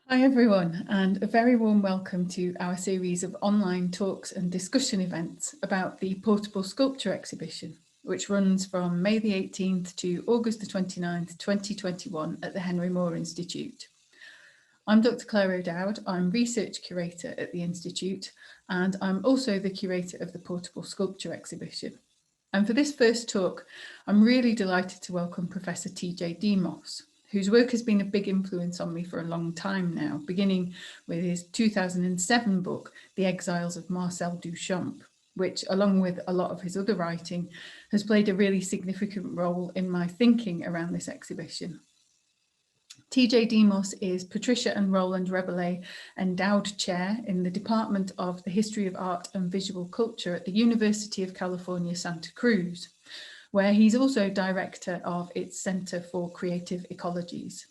Hi everyone, and a very warm welcome to our series of online talks and discussion events about the Portable Sculpture exhibition, which runs from May the 18th to August the 29th, 2021 at the Henry Moore Institute. I'm Dr Clare O'Dowd, I'm Research Curator at the Institute, and I'm also the Curator of the Portable Sculpture exhibition. And for this first talk, I'm really delighted to welcome Professor TJ Demos, whose work has been a big influence on me for a long time now, beginning with his 2007 book, The Exiles of Marcel Duchamp, which, along with a lot of his other writing, has played a really significant role in my thinking around this exhibition. TJ Demos is Patricia and Rowland Rebele Endowed Chair in the Department of the History of Art and Visual Culture at the University of California, Santa Cruz, where he's also director of its Center for Creative Ecologies.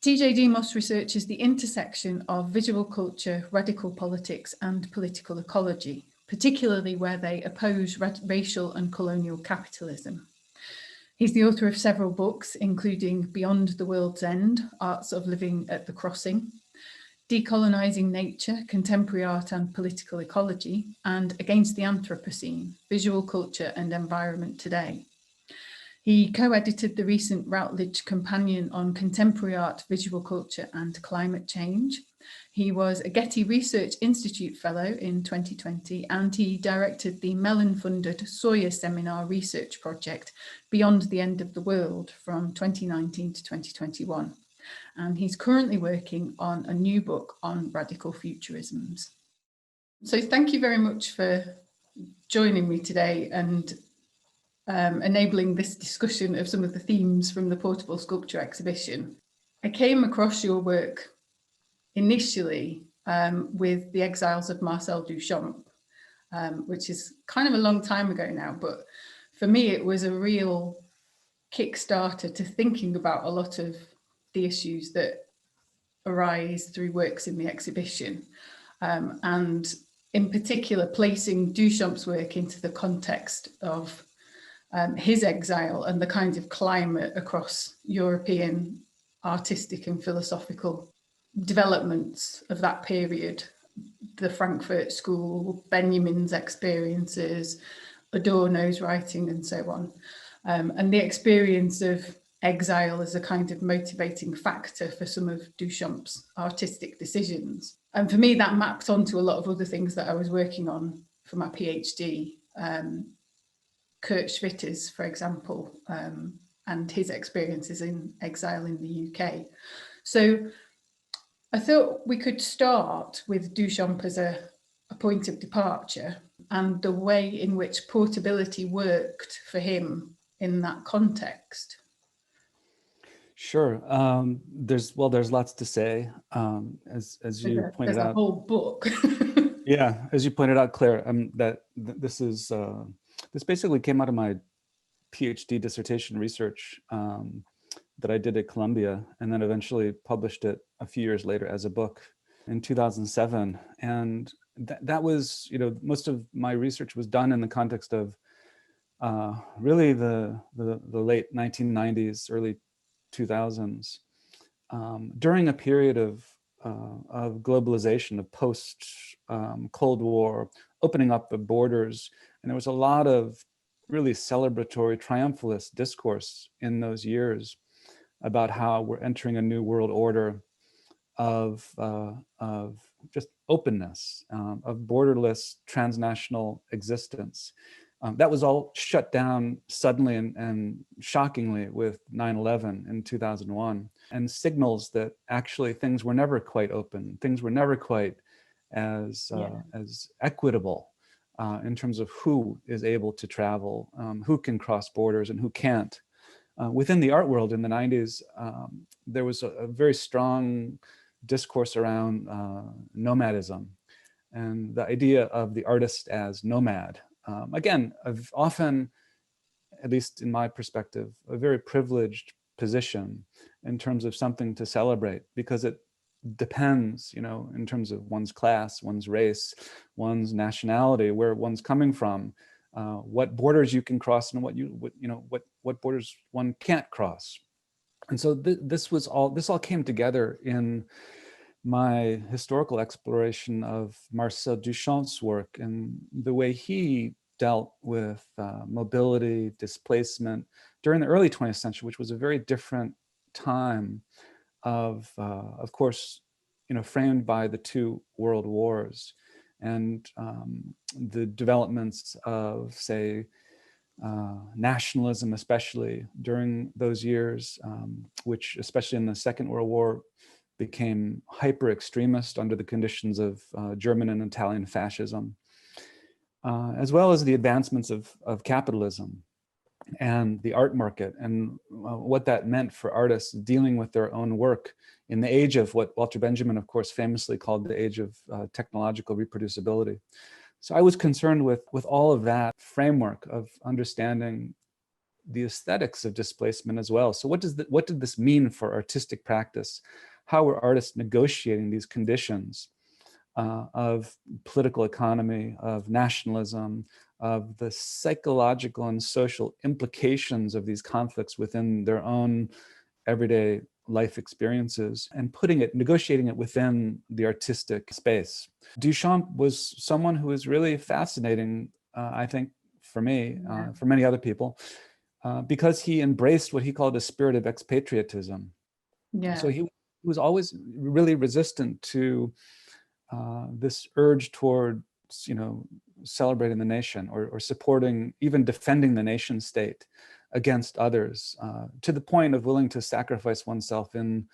TJ Demos researches the intersection of visual culture, radical politics, and political ecology, particularly where they oppose racial and colonial capitalism. He's the author of several books, including Beyond the World's End, Arts of Living at the Crossing, Decolonizing Nature, Contemporary Art and Political Ecology, and Against the Anthropocene, Visual Culture and Environment Today. He co-edited the recent Routledge Companion on Contemporary Art, Visual Culture and Climate Change. He was a Getty Research Institute Fellow in 2020, and he directed the Mellon-funded Sawyer Seminar research project Beyond the End of the World from 2019 to 2021. And he's currently working on a new book on radical futurisms. So thank you very much for joining me today and enabling this discussion of some of the themes from the Portable Sculpture exhibition. I came across your work initially with The Exiles of Marcel Duchamp, which is kind of a long time ago now, but for me it was a real kickstarter to thinking about a lot of the issues that arise through works in the exhibition, and in particular placing Duchamp's work into the context of his exile and the kind of climate across European artistic and philosophical developments of that period, the Frankfurt School, Benjamin's experiences, Adorno's writing and so on, and the experience of exile as a kind of motivating factor for some of Duchamp's artistic decisions. And for me, that mapped onto a lot of other things that I was working on for my PhD. Kurt Schwitters, for example, and his experiences in exile in the UK. So I thought we could start with Duchamp as a point of departure and the way in which portability worked for him in that context. Sure. There's lots to say. As you pointed out, there's a whole book. Yeah, as you pointed out, Claire, this basically came out of my PhD dissertation research that I did at Columbia, and then eventually published it a few years later as a book in 2007. And that was, most of my research was done in the context of really the late 1990s, early 2000s, during a period of globalization, of post Cold War, opening up of borders. And there was a lot of really celebratory, triumphalist discourse in those years about how we're entering a new world order of just openness, of borderless transnational existence. That was all shut down suddenly and shockingly with 9/11 in 2001, and signals that actually things were never quite open, things were never quite as equitable in terms of who is able to travel, who can cross borders and who can't. Within the art world in the 90s, there was a very strong discourse around nomadism and the idea of the artist as nomad. Again, I've often, at least in my perspective, a very privileged position in terms of something to celebrate, because it depends, in terms of one's class, one's race, one's nationality, where one's coming from, what borders you can cross and what borders one can't cross. And so this all came together in my historical exploration of Marcel Duchamp's work and the way he dealt with mobility, displacement during the early 20th century, which was a very different time of course, framed by the two world wars and the developments of, say, nationalism, especially during those years, which, especially in the Second World War, became hyper extremist under the conditions of German and Italian fascism, as well as the advancements of capitalism and the art market and what that meant for artists dealing with their own work in the age of what Walter Benjamin, of course, famously called the age of technological reproducibility. So I was concerned with all of that framework of understanding the aesthetics of displacement as well. So what did this mean for artistic practice? How were artists negotiating these conditions of political economy, of nationalism, of the psychological and social implications of these conflicts within their own everyday life experiences, and negotiating it within the artistic space. Duchamp was someone who was really fascinating, I think, for me, for many other people, because he embraced what he called a spirit of expatriatism. Yeah. So he was always really resistant to this urge toward, celebrating the nation or supporting, even defending the nation state against others, to the point of willing to sacrifice oneself in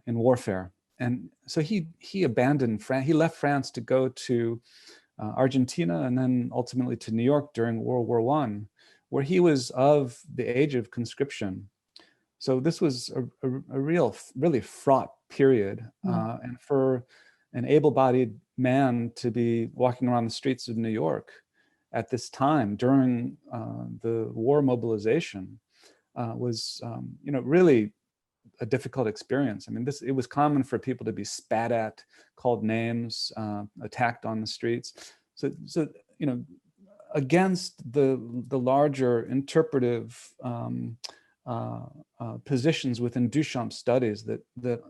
warfare. And so he abandoned France. He left France to go to Argentina and then ultimately to New York during World War I, where he was of the age of conscription. So this was a really fraught period. And for an able-bodied man to be walking around the streets of New York at this time during the war mobilization was, really a difficult experience. I mean, it was common for people to be spat at, called names, attacked on the streets. So against the larger interpretive positions within Duchamp's studies that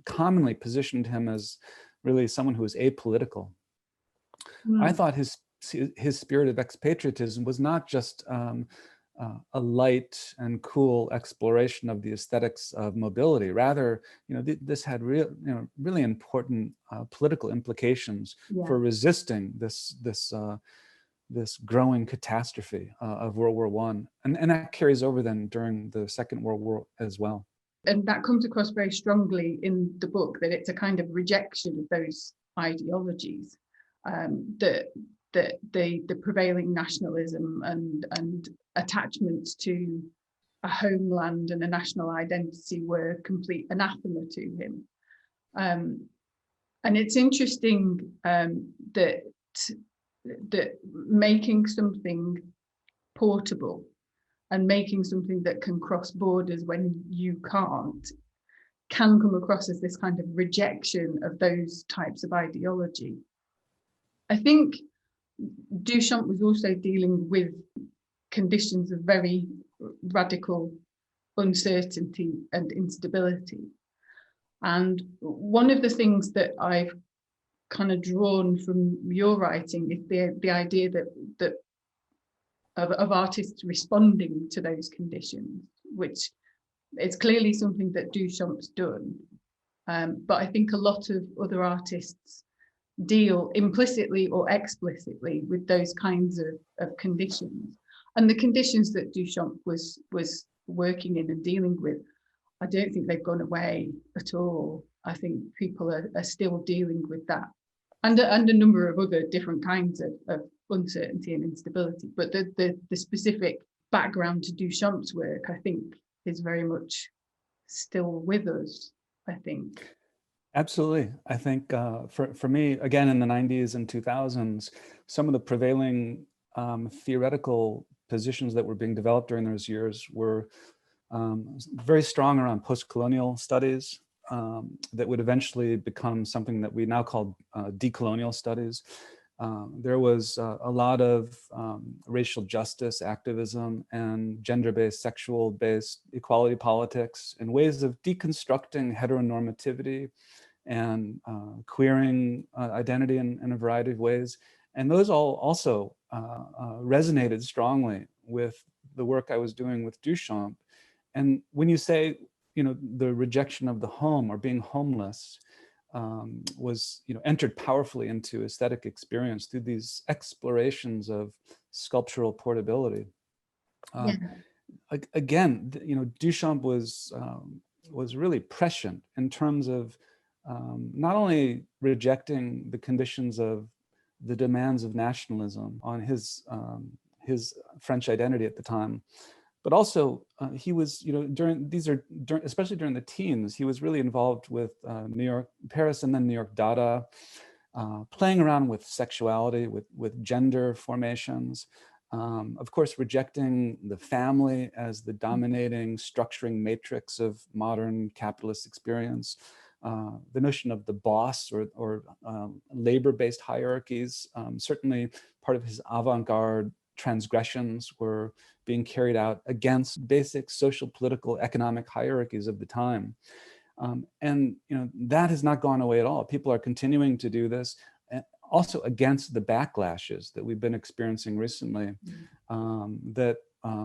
commonly positioned him as really someone who was apolitical. I thought his spirit of expatriatism was not just a light and cool exploration of the aesthetics of mobility. Rather, this had really important political implications for resisting this growing catastrophe of World War I. And that carries over then during the Second World War as well. And that comes across very strongly in the book, that it's a kind of rejection of those ideologies, that the prevailing nationalism and attachments to a homeland and a national identity were complete anathema to him. And it's interesting that making something portable and making something that can cross borders when you can't can come across as this kind of rejection of those types of ideology. I think Duchamp was also dealing with conditions of very radical uncertainty and instability. And one of the things that I've kind of drawn from your writing is the idea that of artists responding to those conditions, which is clearly something that Duchamp's done. But I think a lot of other artists deal implicitly or explicitly with those kinds of conditions. And the conditions that Duchamp was working in and dealing with, I don't think they've gone away at all. I think people are still dealing with that. And a number of other different kinds of uncertainty and instability. But the specific background to Duchamp's work, I think, is very much still with us, I think. Absolutely. I think for me, again, in the 90s and 2000s, some of the prevailing theoretical positions that were being developed during those years were very strong around post-colonial studies that would eventually become something that we now call decolonial studies. There was a lot of racial justice activism and gender-based, sexual-based equality politics and ways of deconstructing heteronormativity and queering identity in a variety of ways. And those all also resonated strongly with the work I was doing with Duchamp. And when you say, the rejection of the home or being homeless was, entered powerfully into aesthetic experience through these explorations of sculptural portability. Again, Duchamp was really prescient in terms of not only rejecting the conditions of the demands of nationalism on his French identity at the time, but also he was, especially during the teens, he was really involved with Paris and then New York Dada, playing around with sexuality, with gender formations, of course, rejecting the family as the dominating structuring matrix of modern capitalist experience. The notion of the boss or labor-based hierarchies, certainly part of his avant-garde transgressions were being carried out against basic social, political, economic hierarchies of the time. And that has not gone away at all. People are continuing to do this, and also against the backlashes that we've been experiencing recently, that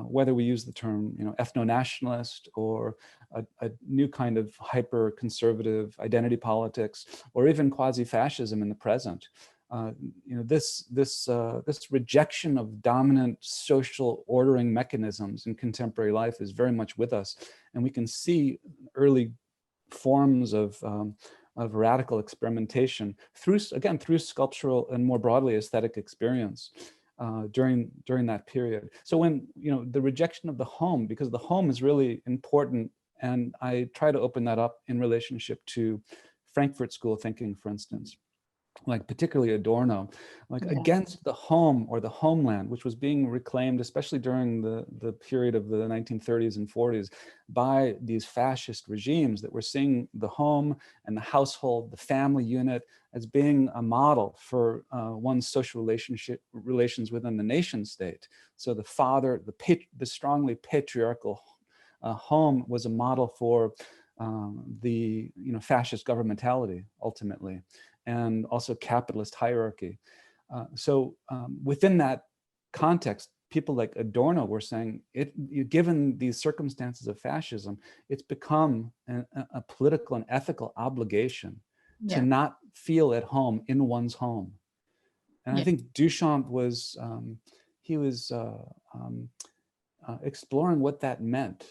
whether we use the term ethno-nationalist or a new kind of hyper-conservative identity politics, or even quasi-fascism in the present, this rejection of dominant social ordering mechanisms in contemporary life is very much with us, and we can see early forms of radical experimentation through sculptural and more broadly aesthetic experience during that period. So when the rejection of the home, because the home is really important, and I try to open that up in relationship to Frankfurt School thinking, for instance, like particularly Adorno, against the home or the homeland, which was being reclaimed, especially during the period of the 1930s and 40s, by these fascist regimes that were seeing the home and the household, the family unit, as being a model for one's social relations within the nation state. So the father, the strongly patriarchal home was a model for the fascist governmentality ultimately, and also capitalist hierarchy. So within that context, people like Adorno were saying, given these circumstances of fascism, it's become a political and ethical obligation to not feel at home in one's home. And I think Duchamp was, exploring what that meant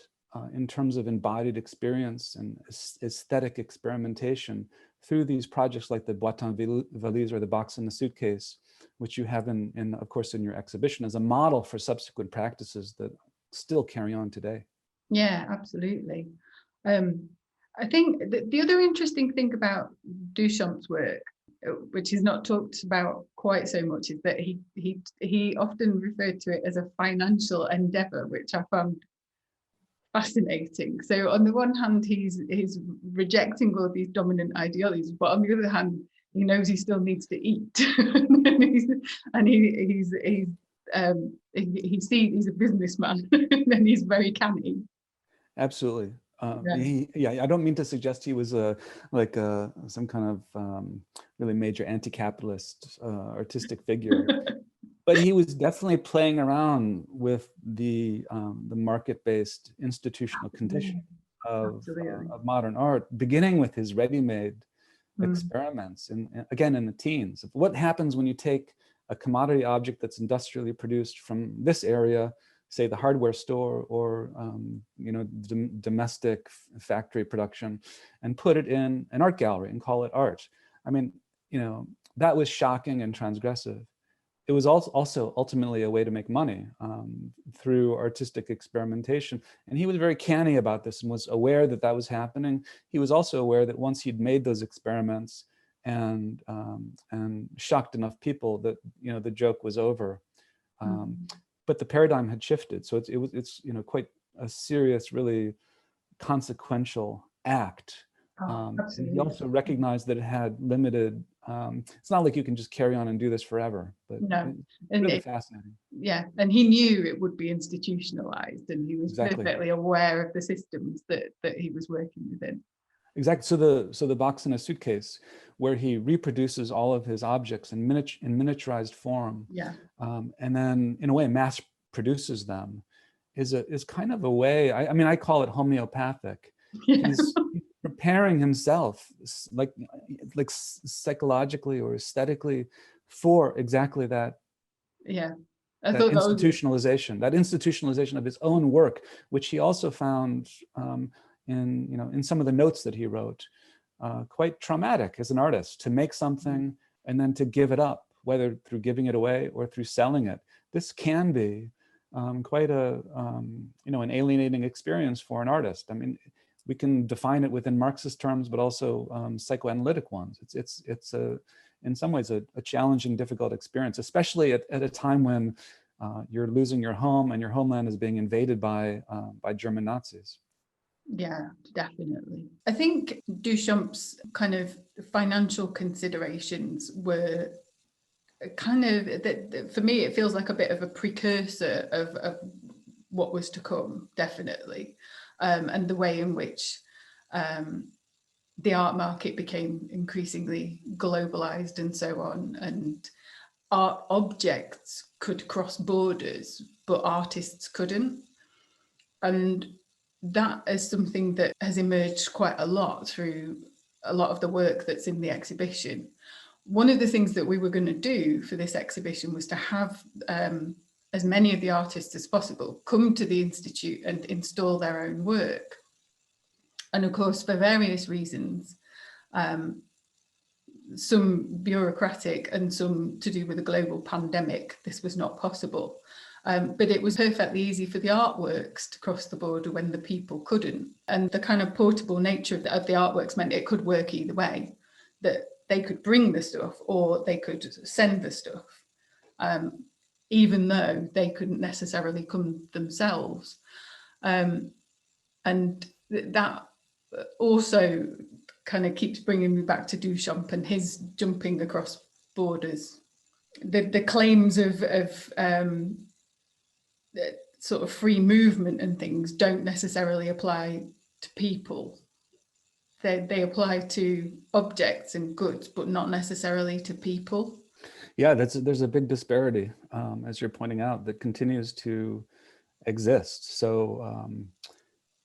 in terms of embodied experience and aesthetic experimentation through these projects like the Boîte en Valise or the Box in the Suitcase, which you have of course, in your exhibition as a model for subsequent practices that still carry on today. Yeah, absolutely. I think the other interesting thing about Duchamp's work, which is not talked about quite so much, is that he often referred to it as a financial endeavor, which I found fascinating. So on the one hand, he's rejecting all these dominant ideologies, but on the other hand, he knows he still needs to eat, and he's a businessman, and he's very canny. Absolutely. I don't mean to suggest he was some kind of really major anti-capitalist artistic figure. But he was definitely playing around with the market-based institutional condition of modern art, beginning with his ready-made experiments, and again in the teens. What happens when you take a commodity object that's industrially produced from this area, say the hardware store or domestic factory production, and put it in an art gallery and call it art? I mean, that was shocking and transgressive. It was also ultimately a way to make money through artistic experimentation. And he was very canny about this and was aware that that was happening. He was also aware that once he'd made those experiments and shocked enough people that the joke was over. But the paradigm had shifted. So it's quite a serious, really consequential act. And he also recognized that it had limited, it's not like you can just carry on and do this forever, but no. It's really fascinating. Yeah, and he knew it would be institutionalized, and he was perfectly aware of the systems that he was working within. Exactly. So the box in a suitcase, where he reproduces all of his objects in miniaturized form, Yeah. and then in a way mass produces them, is kind of a way. I mean, I call it homeopathic. Yeah. He's preparing himself, like psychologically or aesthetically, for exactly that. Yeah. That institutionalization of his own work, which he also found in some of the notes that he wrote, quite traumatic as an artist, to make something and then to give it up, whether through giving it away or through selling it. This can be quite an alienating experience for an artist. I mean, we can define it within Marxist terms, but also psychoanalytic ones. It's in some ways a challenging, difficult experience, especially at a time when you're losing your home and your homeland is being invaded by German Nazis. Yeah, definitely. I think Duchamp's kind of financial considerations were kind of, for me, it feels like a bit of a precursor of what was to come, definitely. And the way in which the art market became increasingly globalized and so on, and art objects could cross borders, but artists couldn't. And that is something that has emerged quite a lot through a lot of the work that's in the exhibition. One of the things that we were going to do for this exhibition was to have as many of the artists as possible come to the Institute and install their own work. And of course, for various reasons, some bureaucratic and some to do with a global pandemic, this was not possible. But it was perfectly easy for the artworks to cross the border when the people couldn't. And the kind of portable nature of the artworks meant it could work either way, that they could bring the stuff or they could send the stuff, even though they couldn't necessarily come themselves. And that also kind of keeps bringing me back to Duchamp and his jumping across borders. The claims of sort of free movement and things don't necessarily apply to people. They apply to objects and goods, but not necessarily to people. Yeah, there's a big disparity, as you're pointing out, that continues to exist. So,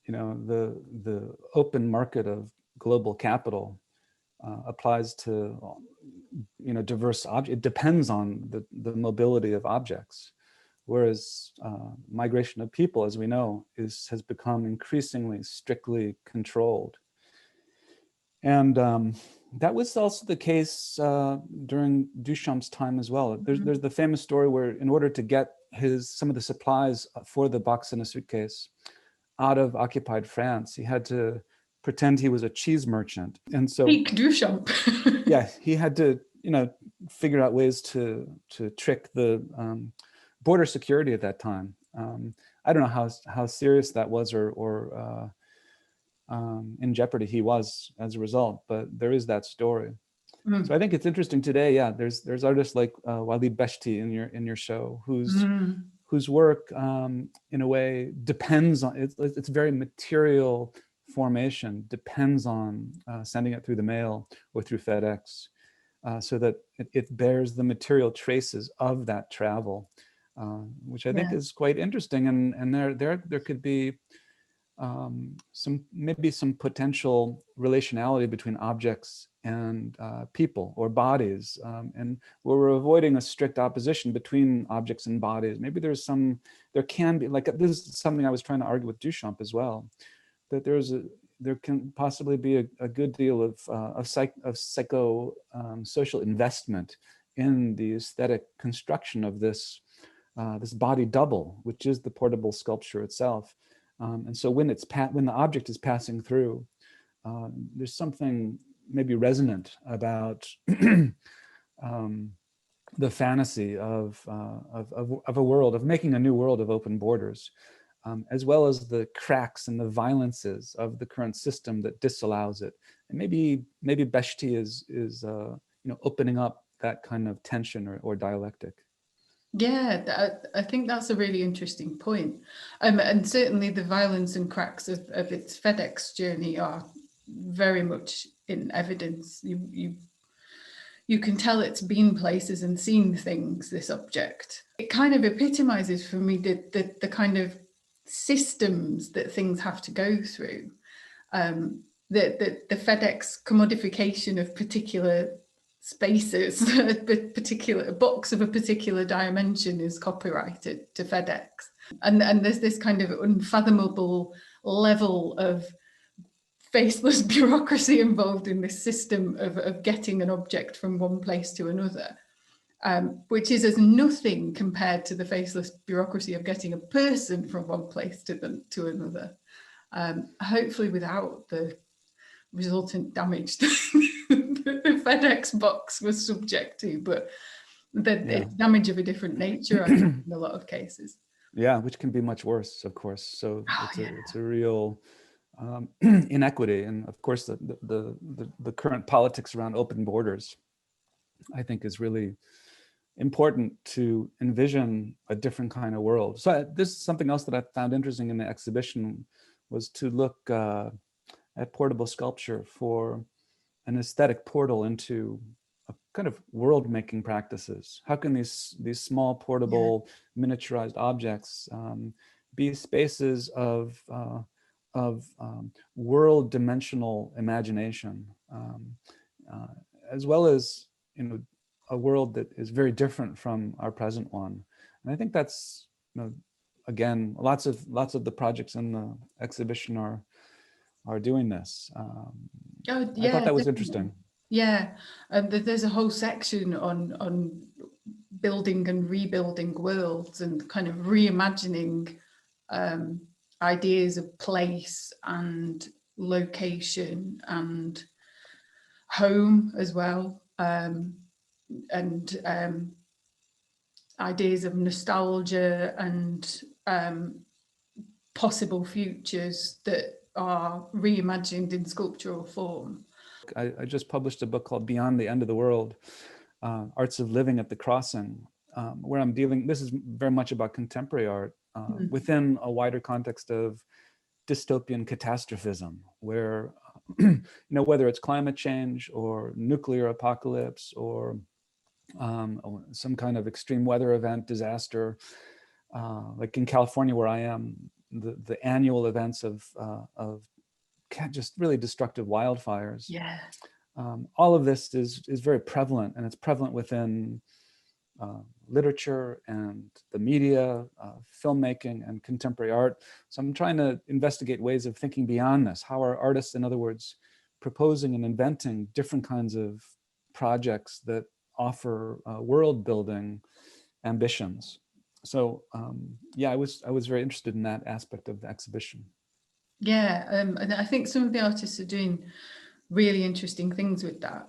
the open market of global capital applies to, diverse objects. It depends on the mobility of objects. Whereas migration of people, as we know, has become increasingly strictly controlled. And that was also the case during Duchamp's time as well. There's the famous story where, in order to get some of the supplies for the box in a suitcase out of occupied France, he had to pretend he was a cheese merchant. And so, Peak Duchamp. yeah, he had to, figure out ways to trick the border security at that time. I don't know how serious that was or in jeopardy he was as a result, but there is that story. So I think it's interesting today. Yeah, there's artists like Walid Beshti in your show, whose work in a way depends on it's very material formation, depends on sending it through the mail or through FedEx, so that it bears the material traces of that travel, which I think is quite interesting. And there could be some potential relationality between objects and people or bodies, and where we're avoiding a strict opposition between objects and bodies. Maybe there can be, like, this is something I was trying to argue with Duchamp as well, that there can possibly be a good deal of psycho social investment in the aesthetic construction of this body double, which is the portable sculpture itself. And so when the object is passing through, there's something maybe resonant about the fantasy of a world, of making a new world of open borders, as well as the cracks and the violences of the current system that disallows it. And maybe Beshti is opening up that kind of tension or dialectic. Yeah, I think that's a really interesting point. And certainly the violence and cracks of its FedEx journey are very much in evidence. You can tell it's been places and seen things, this object. It kind of epitomizes for me the kind of systems that things have to go through. The FedEx commodification of particular spaces, a box of a particular dimension is copyrighted to FedEx. And there's this kind of unfathomable level of faceless bureaucracy involved in this system of getting an object from one place to another, which is as nothing compared to the faceless bureaucracy of getting a person from one place to another, hopefully without the resultant damage that the FedEx box was subject to, but it's damage of a different nature, I think, in a lot of cases. Yeah, which can be much worse, of course. So it's a real inequity, and of course the current politics around open borders, I think, is really important to envision a different kind of world. So this is something else that I found interesting in the exhibition, was to look at portable sculpture for an aesthetic portal into a kind of world-making practices. How can these small, portable, miniaturized objects be spaces of world dimensional imagination, as well as, you know, a world that is very different from our present one. And I think that's, you know, again, lots of the projects in the exhibition are doing this. I thought that was interesting. Yeah, there's a whole section on building and rebuilding worlds and kind of reimagining ideas of place and location and home as well, and ideas of nostalgia and possible futures that are reimagined in sculptural form. I just published a book called Beyond the End of the World, Arts of Living at the Crossing, where I'm dealing, this is very much about contemporary art within a wider context of dystopian catastrophism, where, you know, whether it's climate change or nuclear apocalypse or some kind of extreme weather event, disaster, like in California where I am, the annual events of just really destructive wildfires. Yeah. All of this is very prevalent, and it's prevalent within literature and the media, filmmaking and contemporary art. So I'm trying to investigate ways of thinking beyond this. How are artists, in other words, proposing and inventing different kinds of projects that offer world building ambitions? So yeah, I was very interested in that aspect of the exhibition. Yeah, and I think some of the artists are doing really interesting things with that.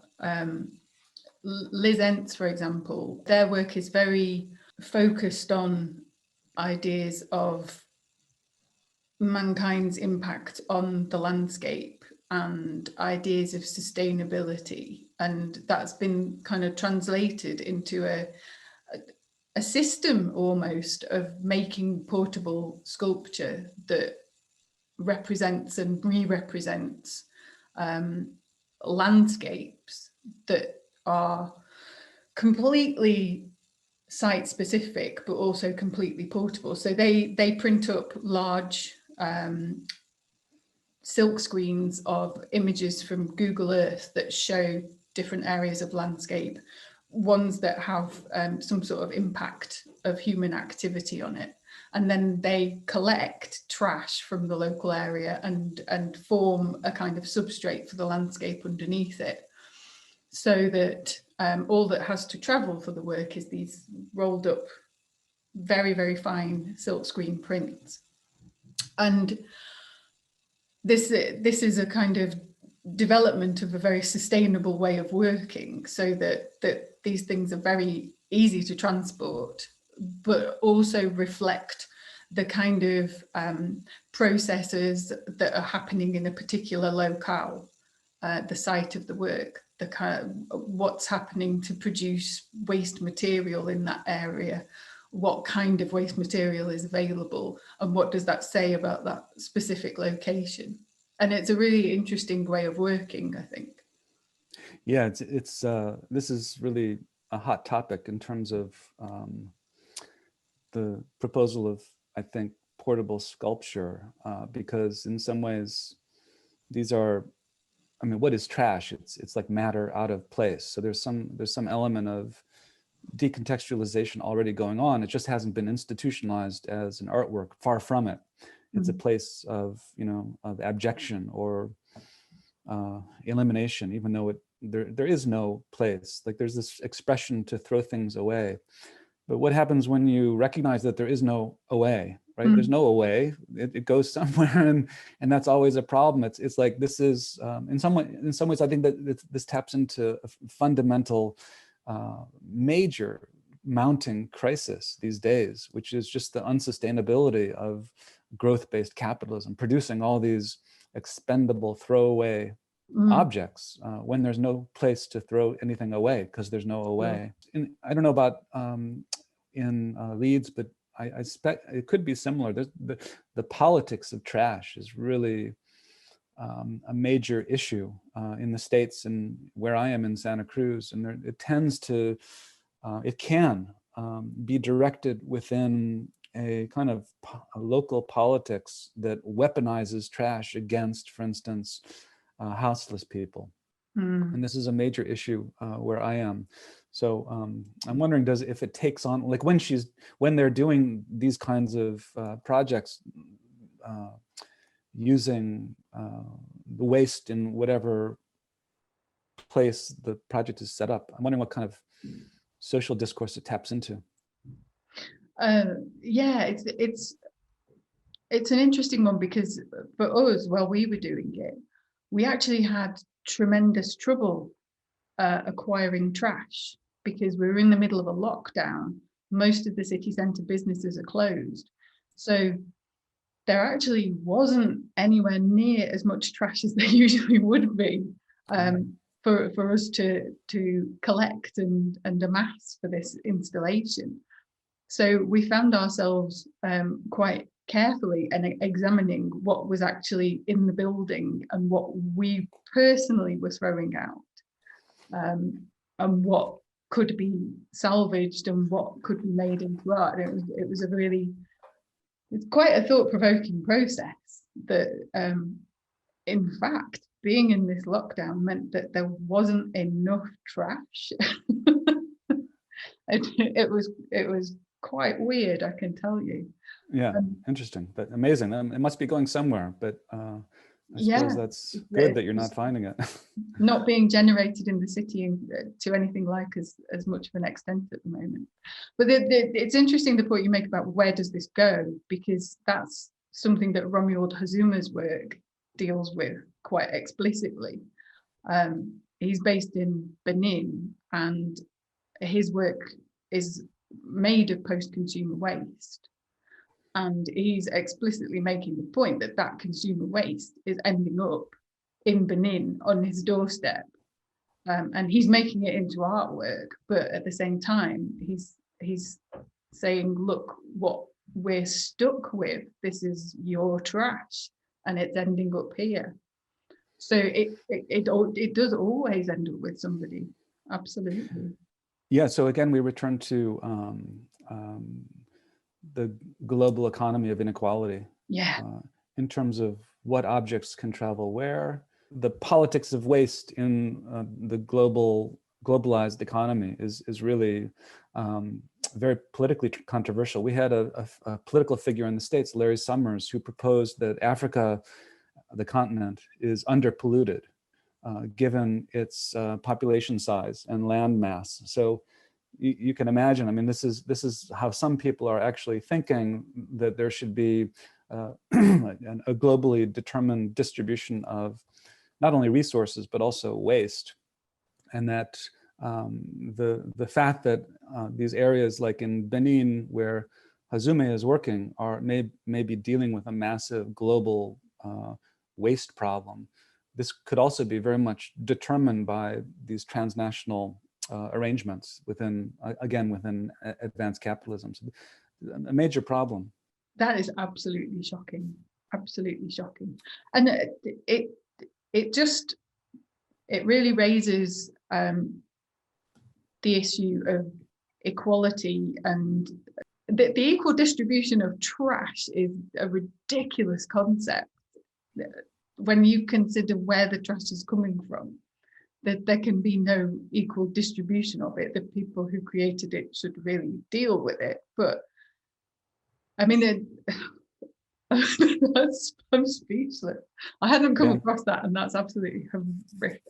Liz Entz, for example, their work is very focused on ideas of mankind's impact on the landscape and ideas of sustainability. And that's been kind of translated into a system almost of making portable sculpture that represents and re-represents landscapes that are completely site-specific, but also completely portable. So they print up large silk screens of images from Google Earth that show different areas of landscape, ones that have some sort of impact of human activity on it. And then they collect trash from the local area and form a kind of substrate for the landscape underneath it, so that all that has to travel for the work is these rolled up, very, very fine silkscreen prints. And this is a kind of development of a very sustainable way of working, so that these things are very easy to transport, but also reflect the kind of processes that are happening in a particular locale, the site of the work, the kind of what's happening to produce waste material in that area, what kind of waste material is available, and what does that say about that specific location. And it's a really interesting way of working, I think. Yeah, it's this is really a hot topic in terms of the proposal of, I think, portable sculpture, because in some ways these are, I mean, what is trash? It's like matter out of place. So there's some element of decontextualization already going on. It just hasn't been institutionalized as an artwork. Far from it. It's a place of, you know, of abjection or elimination, even though there is no place. Like there's this expression to throw things away. But what happens when you recognize that there is no away, right? There's no away. It goes somewhere, and that's always a problem. It's like this is in some ways I think that this taps into a fundamental major mounting crisis these days, which is just the unsustainability of growth-based capitalism, producing all these expendable throwaway objects when there's no place to throw anything away because there's no away. I don't know about in Leeds, but I expect it could be similar. The politics of trash is really a major issue in the States and where I am in Santa Cruz, and it tends to, it can be directed within a kind of a local politics that weaponizes trash against, for instance, houseless people. And this is a major issue where I am. So I'm wondering, if it takes on, like when they're doing these kinds of projects, using the waste in whatever place the project is set up, I'm wondering what kind of social discourse it taps into. Yeah, it's an interesting one, because for us, while we were doing it, we actually had tremendous trouble acquiring trash because we were in the middle of a lockdown. Most of the city centre businesses are closed. So there actually wasn't anywhere near as much trash as there usually would be for us to collect and amass for this installation. So we found ourselves quite carefully and examining what was actually in the building and what we personally were throwing out, and what could be salvaged and what could be made into art. And it was it's quite a thought-provoking process that in fact being in this lockdown meant that there wasn't enough trash. it was quite weird, I can tell you. Yeah, interesting, but amazing. It must be going somewhere, but I suppose that's good that you're not finding it. Not being generated in the city to anything like as much of an extent at the moment. But it's interesting the point you make about where does this go, because that's something that Romuald Hazuma's work deals with quite explicitly. He's based in Benin, and his work is made of post-consumer waste. And he's explicitly making the point that that consumer waste is ending up in Benin on his doorstep. And he's making it into artwork, but at the same time, he's saying, look, what we're stuck with, this is your trash, and it's ending up here. So it does always end up with somebody, absolutely. Yeah, so again, we return to the global economy of inequality. Yeah. In terms of what objects can travel where. The politics of waste in the globalized economy is really very politically controversial. We had a political figure in the States, Larry Summers, who proposed that Africa, the continent, is underpolluted given its population size and land mass. So you can imagine, I mean, this is how some people are actually thinking, that there should be a globally determined distribution of not only resources, but also waste. And that the fact that these areas like in Benin, where Hazume is working, may be dealing with a massive global waste problem. This could also be very much determined by these transnational arrangements within advanced capitalism. So a major problem. That is absolutely shocking. absolutely shocking. And it really raises the issue of equality, and the equal distribution of trash is a ridiculous concept when you consider where the trash is coming from. That there can be no equal distribution of it. The people who created it should really deal with it. But I mean, I'm speechless. I hadn't come across that, and that's absolutely horrific.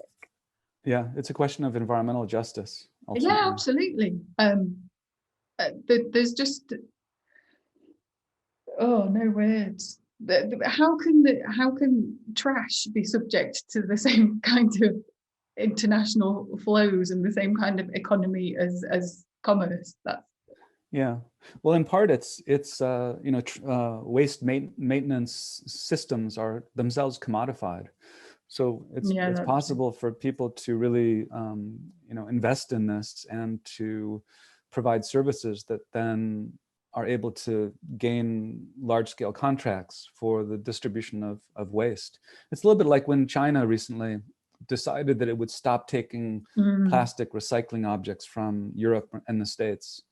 Yeah, it's a question of environmental justice. Ultimately. Yeah, absolutely. There's just no words. How can trash be subject to the same kind of international flows and the same kind of economy as commerce? Yeah, well, in part, it's waste maintenance systems are themselves commodified, so it's possible for people to really invest in this and to provide services that then are able to gain large-scale contracts for the distribution of waste. It's a little bit like when China recently decided that it would stop taking plastic recycling objects from Europe and the States.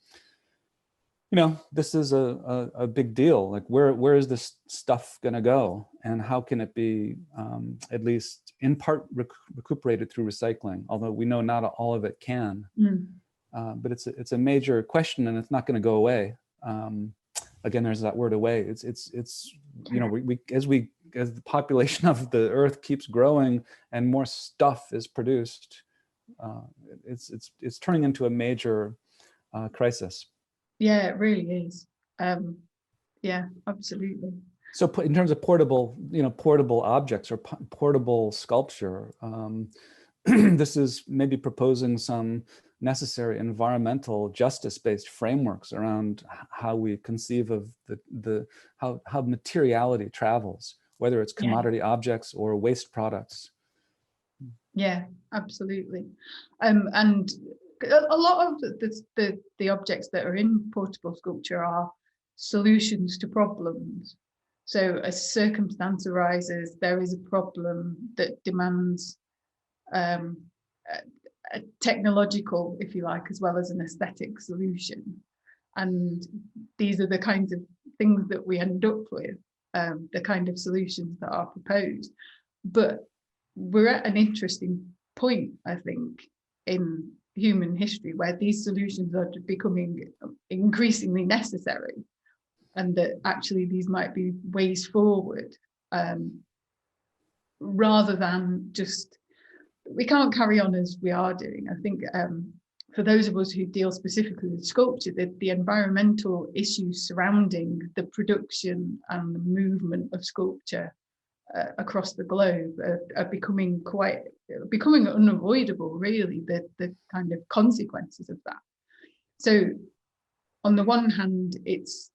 This is a big deal. Like, where is this stuff going to go, and how can it be at least in part recuperated through recycling? Although we know not all of it can, but it's a major question, and it's not going to go away. Again, there's that word "away." It's as the population of the Earth keeps growing and more stuff is produced, it's turning into a major crisis. Yeah, it really is. Yeah, absolutely. So in terms of portable objects or portable sculpture, this is maybe proposing some necessary environmental justice-based frameworks around how we conceive of how materiality travels, whether it's commodity objects or waste products. Yeah, absolutely. And a lot of the objects that are in portable sculpture are solutions to problems. So a circumstance arises, there is a problem that demands a technological, if you like, as well as an aesthetic solution. And these are the kinds of things that we end up with, the kind of solutions that are proposed. But we're at an interesting point, I think, in human history where these solutions are becoming increasingly necessary, and that actually these might be ways forward, rather than just, we can't carry on as we are doing. I think for those of us who deal specifically with sculpture, the environmental issues surrounding the production and the movement of sculpture across the globe are becoming unavoidable, really, the kind of consequences of that. So on the one hand, it's,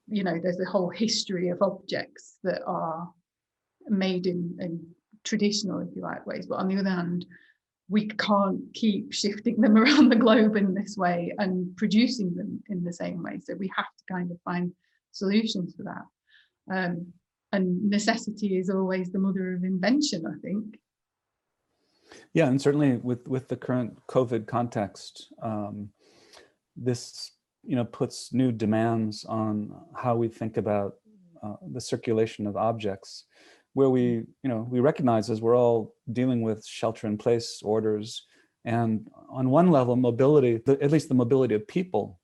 there's a whole history of objects that are made in traditional, if you like, ways, but on the other hand, we can't keep shifting them around the globe in this way and producing them in the same way. So we have to kind of find solutions for that. And necessity is always the mother of invention, I think. Yeah, and certainly with the current COVID context, this puts new demands on how we think about the circulation of objects, where we recognize, as we're all dealing with shelter-in-place orders, and on one level, mobility, at least the mobility of people,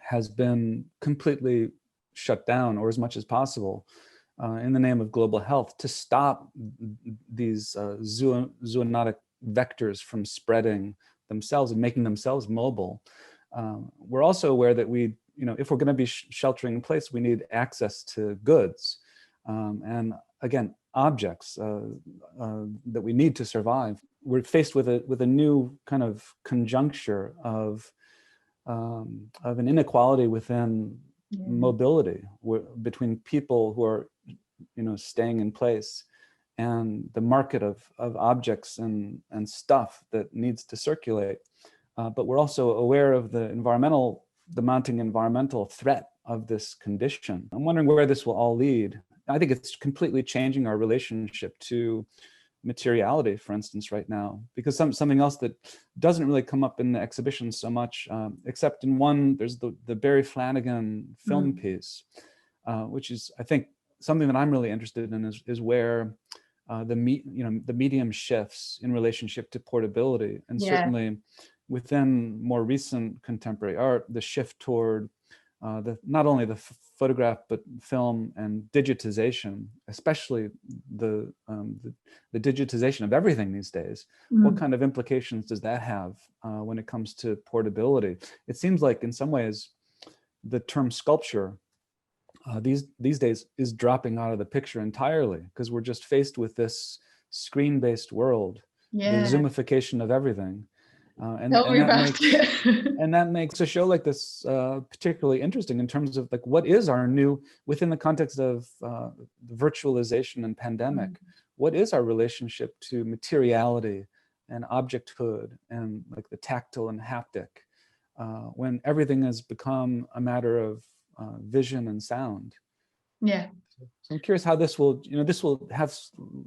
has been completely shut down, or as much as possible, in the name of global health, to stop these zoonotic vectors from spreading themselves and making themselves mobile. We're also aware that if we're going to be sheltering in place, we need access to goods, and again, objects that we need to survive. We're faced with a new kind of conjuncture of an inequality within mobility between people who are staying in place and the market of objects and stuff that needs to circulate. But we're also aware of the mounting environmental threat of this condition. I'm wondering where this will all lead. I think it's completely changing our relationship to materiality, for instance, right now, because something else that doesn't really come up in the exhibition so much, except in one, there's the Barry Flanagan film piece, which is, I think, something that I'm really interested in is where the medium shifts in relationship to portability, and certainly within more recent contemporary art, the shift toward not only the photograph but film and digitization, especially the digitization of everything these days. What kind of implications does that have when it comes to portability? It seems like in some ways the term sculpture these days is dropping out of the picture entirely, because we're just faced with this screen-based world, the Zoomification of everything. And that makes a show like this particularly interesting in terms of like what is our new, within the context of virtualization and pandemic, what is our relationship to materiality and objecthood and like the tactile and haptic when everything has become a matter of vision and sound. Yeah. So I'm curious how this will, this will have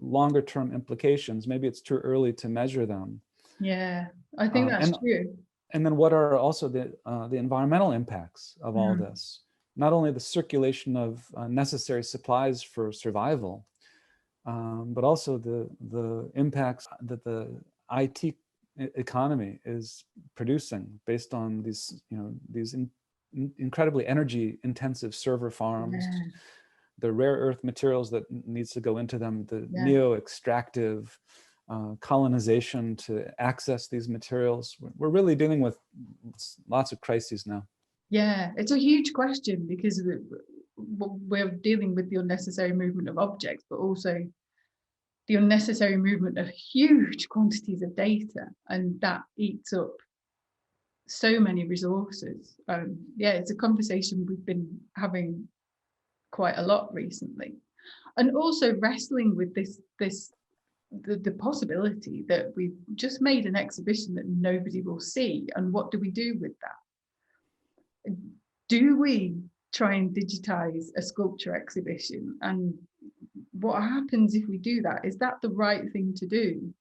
longer term implications. Maybe it's too early to measure them. Yeah, I think that's true. And then what are also the environmental impacts of all this? Not only the circulation of necessary supplies for survival, but also the impacts that the IT economy is producing based on these, these incredibly energy intensive server farms, the rare earth materials that needs to go into them, the neo-extractive colonization to access these materials. We're really dealing with lots of crises now. Yeah, it's a huge question because we're dealing with the unnecessary movement of objects, but also the unnecessary movement of huge quantities of data, and that eats up so many resources. It's a conversation we've been having quite a lot recently, and also wrestling with the possibility that we've just made an exhibition that nobody will see, and what do we do with that? Do we try and digitize a sculpture exhibition, and what happens if we do that? Is that the right thing to do?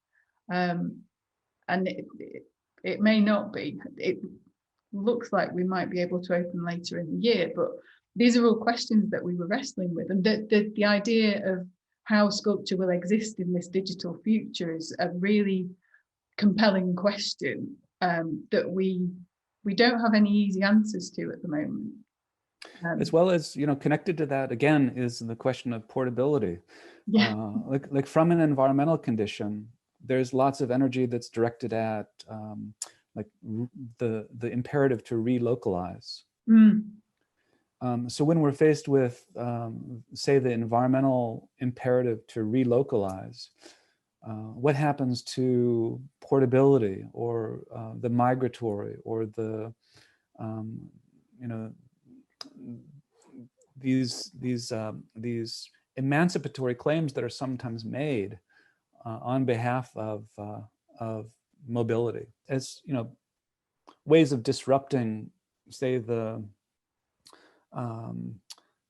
And it may not be. It looks like we might be able to open later in the year, but these are all questions that we were wrestling with, and the idea of how sculpture will exist in this digital future is a really compelling question that we don't have any easy answers to at the moment. As well as, connected to that again is the question of portability. Like from an environmental condition, there's lots of energy that's directed at like the imperative to relocalize. So when we're faced with, say, the environmental imperative to relocalize, what happens to portability or the migratory or the, these emancipatory claims that are sometimes made on behalf of mobility as, ways of disrupting, say, the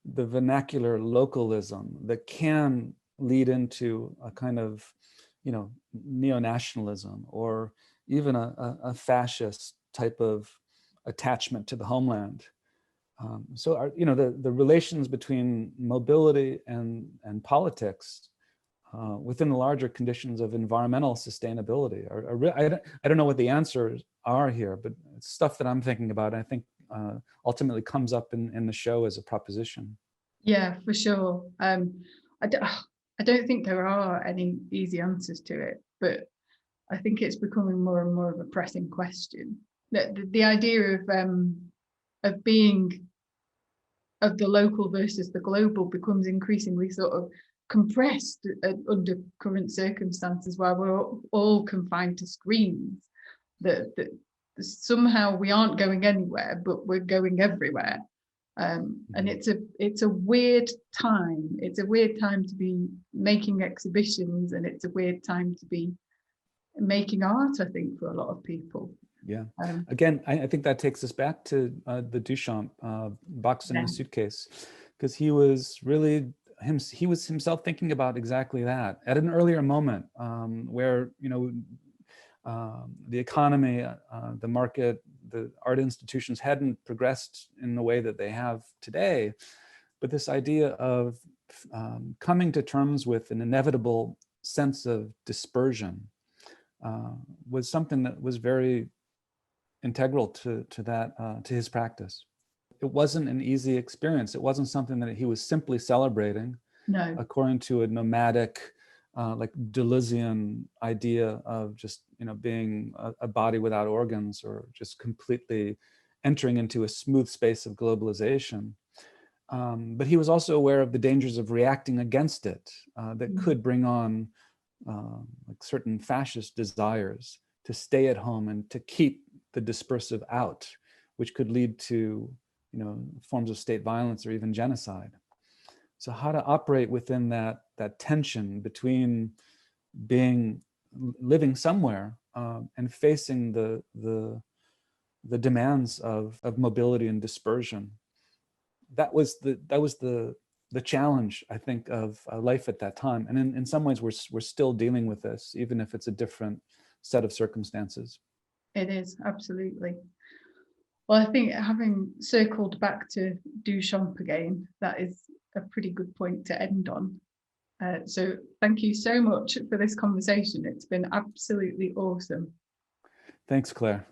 vernacular localism that can lead into a kind of, neo-nationalism or even a fascist type of attachment to the homeland. So our, the relations between mobility and politics within the larger conditions of environmental sustainability I don't know what the answers are here, but it's stuff that I'm thinking about. I think ultimately comes up in the show as a proposition. Yeah, for sure. I don't think there are any easy answers to it, but I think it's becoming more and more of a pressing question. The idea of being of the local versus the global becomes increasingly sort of compressed under current circumstances, while we're all confined to screens. That somehow we aren't going anywhere, but we're going everywhere. And it's a weird time. It's a weird time to be making exhibitions, and it's a weird time to be making art, I think, for a lot of people. Yeah. Again, I think that takes us back to the Duchamp box in a suitcase, because he was really he was himself thinking about exactly that at an earlier moment, where the economy, the market, the art institutions hadn't progressed in the way that they have today. But this idea of coming to terms with an inevitable sense of dispersion was something that was very integral to his practice. It wasn't an easy experience. It wasn't something that he was simply celebrating, according to a nomadic, like Deleuzian idea of just being a body without organs, or just completely entering into a smooth space of globalization. But he was also aware of the dangers of reacting against it, that could bring on like certain fascist desires to stay at home and to keep the dispersive out, which could lead to forms of state violence or even genocide. So how to operate within that tension between living somewhere and facing the demands of mobility and dispersion. That was the challenge, I think, of life at that time. And in some ways, we're still dealing with this, even if it's a different set of circumstances. It is, absolutely. Well, I think having circled back to Duchamp again, that is a pretty good point to end on. So thank you so much for this conversation. It's been absolutely awesome. Thanks, Claire.